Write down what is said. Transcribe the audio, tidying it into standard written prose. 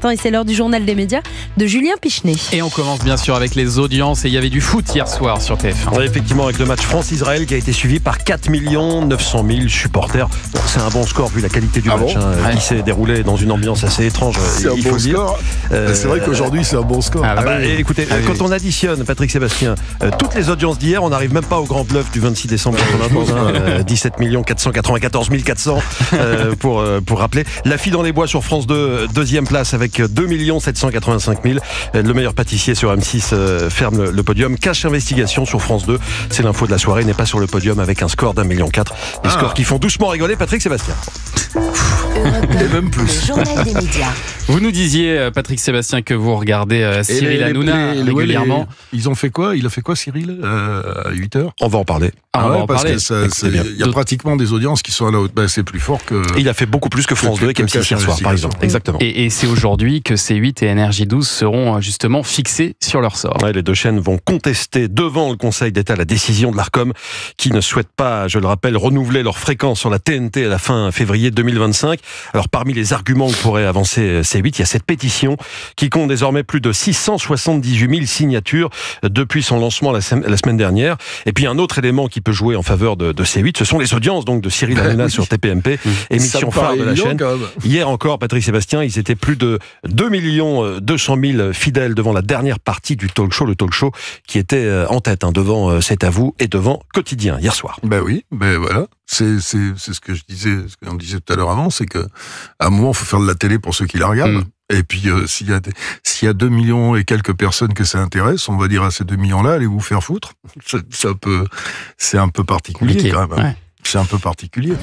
matin et c'est l'heure du journal des médias de Julien Pichenet. Et on commence bien sûr avec les audiences et il y avait du foot hier soir sur TF1. Ouais, effectivement, avec le match France-Israël qui a été suivi par 4 900 000 supporters. Bon, c'est un bon score vu la qualité du match qui s'est déroulé dans une ambiance assez étrange. C'est un bon score. C'est vrai qu'aujourd'hui c'est un bon score. Écoutez, quand on additionne, Patrick Sébastien, toutes les audiences d'hier, on n'arrive même pas au grand bluff du 26 décembre 1991, 17 494 400 pour rappeler. La fille dans les bois sur France 2, deuxième place avec 2 785 000. Le meilleur pâtissier sur M6 ferme le podium. Cache Investigation sur France 2, c'est l'info de la soirée, n'est pas sur le podium avec un score d'1,4 million. Des scores qui font doucement rigoler Patrick Sébastien. Et même plus. Le journal des médias. Vous nous disiez, Patrick Sébastien, que vous regardez Cyril Hanouna régulièrement. Ils ont fait quoi? Il a fait quoi, Cyril, à 8h? On va en parler. On va en parce parler. que il y a pratiquement des audiences qui sont à la haute. C'est plus fort que... Il a fait beaucoup plus que France 2 et M6 hier soir, par exemple. Exactement. Et c'est aujourd'hui que C8 et NRJ12 seront justement fixés sur leur sort. Ouais, les deux chaînes vont contester devant le Conseil d'État la décision de l'Arcom qui ne souhaite pas, je le rappelle, renouveler leur fréquence sur la TNT à la fin février 2025. Alors parmi les arguments que pourrait avancer C8, il y a cette pétition qui compte désormais plus de 678 000 signatures depuis son lancement la semaine dernière. Et puis un autre élément qui peut jouer en faveur de C8, ce sont les audiences donc de Cyril Hanouna sur TPMP, émission phare de la chaîne. Hier encore, Patrick Sébastien, ils étaient plus de 2 200 000 fidèles devant la dernière partie du talk show, le talk show qui était en tête devant C'est à vous et devant Quotidien hier soir. Oui, voilà. C'est ce que je disais, ce qu'on disait tout à l'heure avant, c'est que à un moment, il faut faire de la télé pour ceux qui la regardent. Et puis, s'il y a 2 millions et quelques personnes que ça intéresse, on va dire à ces 2 millions-là, allez vous faire foutre. C'est un peu particulier quand même. Ouais. C'est un peu particulier.